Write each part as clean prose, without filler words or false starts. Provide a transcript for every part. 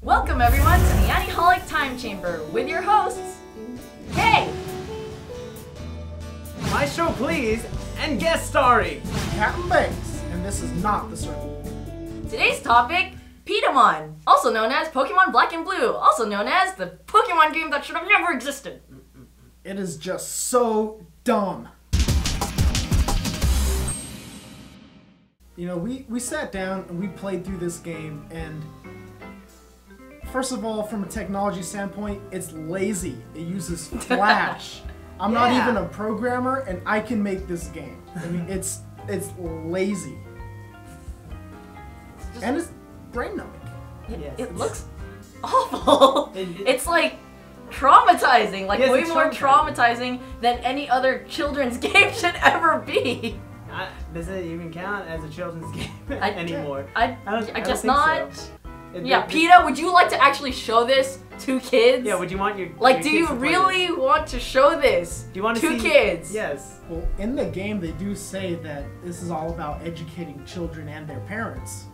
Welcome everyone to the Ani-Holic Time Chamber with your hosts, Kay, My show please, and guest starring Captain Banks, and this is not the circle. Today's topic, P.e.T.A, also known as Pokemon Black and Blue, also known as the Pokemon game that should have never existed. It is just so dumb. You know, we sat down and we played through this game, and first of all, from a technology standpoint, it's lazy. It uses Flash. I'm not even a programmer, and I can make this game. I mean, it's lazy. And it's brain numbing. It looks awful. It's like traumatizing, like way more traumatizing than any other children's game should ever be. Does it even count as a children's game anymore? I guess think not. So. Yeah, P.e.T.A, would you like to actually show this to kids? Yeah, would you want your do you really want to show this to kids? Yes. Well, in the game, they do say that this is all about educating children and their parents.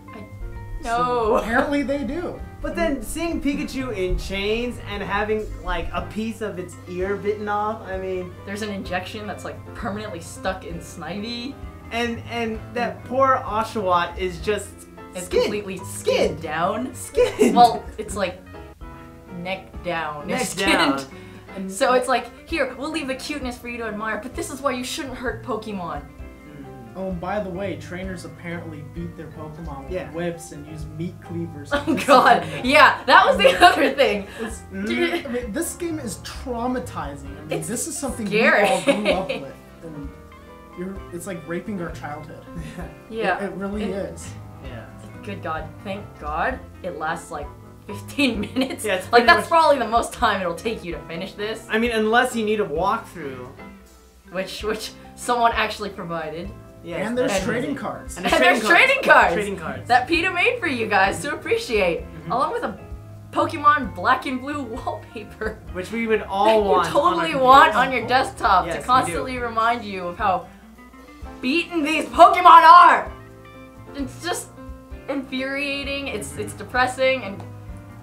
No. So apparently they do. But then seeing Pikachu in chains and having like a piece of its ear bitten off, I mean... There's an injection that's like permanently stuck in Snivy. And that poor Oshawott is just... It's completely skinned down. Skinned. Well, it's like neck down. Neck skinned. down. And so it's like, here, we'll leave the cuteness for you to admire, but this is why you shouldn't hurt Pokemon. Oh, and by the way, trainers apparently beat their Pokemon with whips and use meat cleavers. Oh god, yeah, that was the other thing. I mean, this game is traumatizing. I mean, this is something scary. we all grew up with. And it's like raping our childhood. Yeah. It really is. Yeah. Good god, thank god it lasts like 15 minutes. Yeah, it's like that's probably the most time it'll take you to finish this. I mean, unless you need a walkthrough. Which someone actually provided. Yes, and there's trading cards. And there's trading cards! Trading cards. That P.e.T.A made for you guys to appreciate. Along with a Pokemon Black and Blue wallpaper. Which we would all want. You totally want on your desktop yes, to constantly remind you of how beaten these Pokemon are! It's just infuriating, it's depressing, and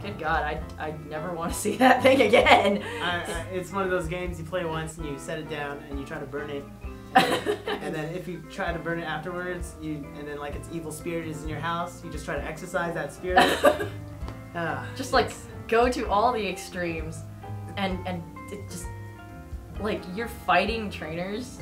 good god, I never want to see that thing again. It's one of those games you play once and you set it down and you try to burn it. And then if you try to burn it afterwards, and then like its evil spirit is in your house, you just try to exorcise that spirit. Just like go to all the extremes, and it just like you're fighting trainers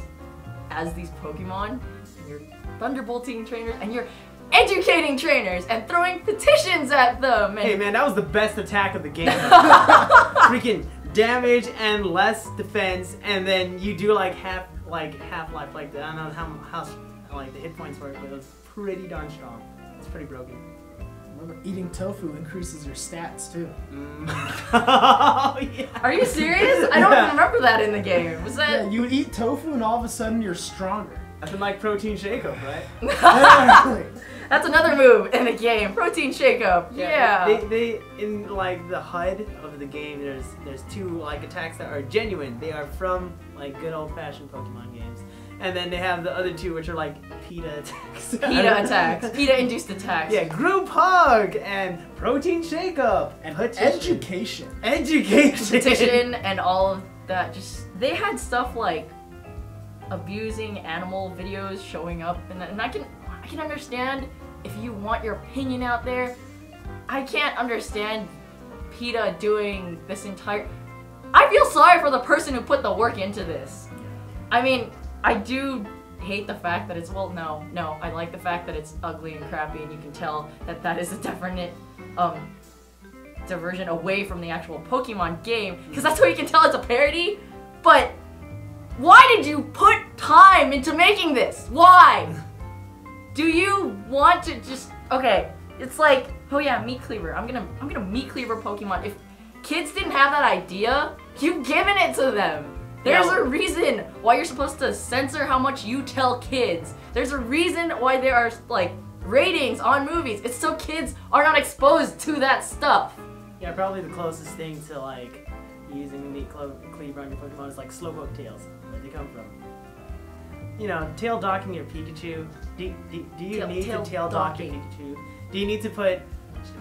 as these Pokemon, and you're thunderbolting trainers, and you're educating trainers and throwing petitions at them. And hey man, that was the best attack of the game. Freaking damage and less defense, and then you do like half life, like I don't know how like the hit points work, but it was pretty darn strong. It's pretty broken. Remember, eating tofu increases your stats too. Oh, yeah. Are you serious? I don't remember that in the game. Was that? Yeah, you eat tofu and all of a sudden you're stronger. Nothing like protein shake-up, right? That's another move in the game. Protein shake-up. Yeah. They in like the HUD of the game. There's two like attacks that are genuine. They are from like good old-fashioned Pokemon games. And then they have the other two, which are like P.e.T.A attacks. P.e.T.A attacks. P.e.T.A induced attacks. Yeah, group hug and protein shake-up and education. Petition and all of that. Just they had stuff like abusing animal videos showing up, and I can understand if you want your opinion out there. I can't understand P.e.T.A doing this entire... I feel sorry for the person who put the work into this. I mean, I do hate the fact that it's, well, no, I like the fact that it's ugly and crappy, and you can tell that that is a definite diversion away from the actual Pokemon game, because that's how you can tell it's a parody. But why did you put time into making this? Why? Do you want to just... Okay, it's like, oh yeah, meat cleaver. I'm gonna meat cleaver Pokemon. If kids didn't have that idea, you've given it to them. There's a reason why you're supposed to censor how much you tell kids. There's a reason why there are like ratings on movies. It's so kids are not exposed to that stuff. Yeah, probably the closest thing to like using a meat cleaver on your Pokemon is like Slowpoke tails, where they come from. You know, tail docking your Pikachu. Do you need to tail dock your Pikachu? Do you need to put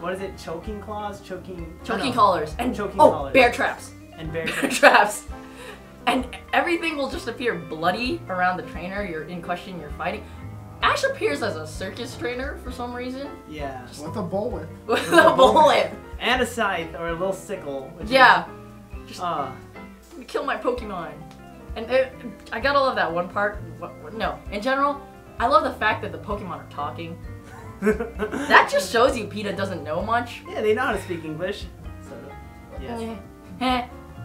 what is it? Choking claws, choking collars, and choking oh, collars. bear traps. And bear Bear traps. traps. And everything will just appear bloody around the trainer you're in question you're fighting. Ash appears as a circus trainer for some reason. Yeah. With a bullet. With a bullet. And a scythe or a little sickle. Which Yeah. Is, Kill my Pokemon. And I gotta love that one part. No, in general, I love the fact that the Pokemon are talking. That just shows you P.E.T.A doesn't know much. yeah, they know how to speak English. So, yes.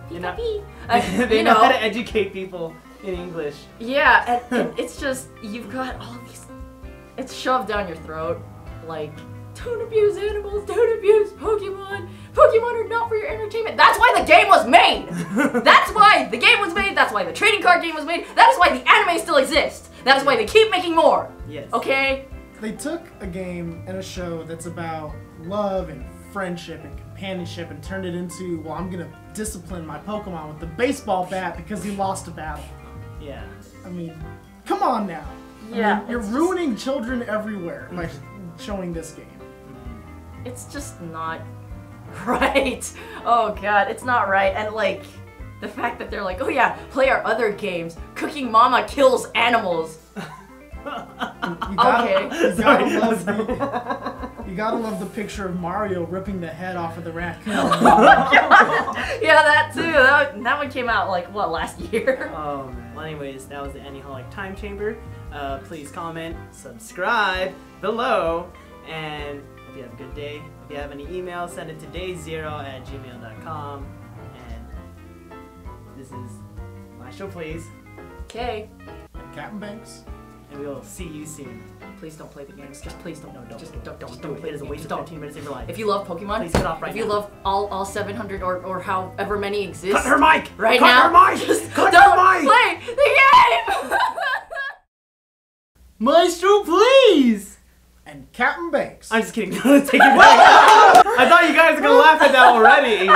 You know, know, they know how to educate people in English. Yeah, and it's just, you've got all these, it's shoved down your throat, like, don't abuse animals, don't abuse Pokemon, Pokemon are not for your entertainment. That's why the game was made! That's why the game was made, that's why the trading card game was made, that is why the anime still exists, that is why they keep making more. Yes. Okay? They took a game and a show that's about love and friendship and companionship and turned it into, well, I'm gonna discipline my Pokemon with the baseball bat because he lost a battle. Yeah. I mean, come on now. Yeah. I mean, you're ruining children everywhere by showing this game. It's just not right. Oh god, it's not right. And like, the fact that they're like, oh yeah, play our other games. Cooking Mama kills animals. Okay. You gotta love the picture of Mario ripping the head off of the raccoon. Yeah, that too. That one came out like, what, last year? Oh man. Well, anyways, that was the Ani-Holic Time Chamber. Please comment, subscribe below, and hope you have a good day. If you have any emails, send it to day0@gmail.com. And this is my show, please. Okay. Captain Banks. And we will see you soon. Please don't play the games. Just please don't. No, don't. Just Don't don't do play it. It is the a games. waste of Don't. 15 minutes of your life. If you love Pokemon, Please get off right if you now. love all 700 or however many exist, Cut her mic! right Cut now, her mic! just Cut don't her mic! play the game. Maestro, please! And Captain Banks. I'm just kidding. Take it back. I thought you guys were gonna laugh at that already.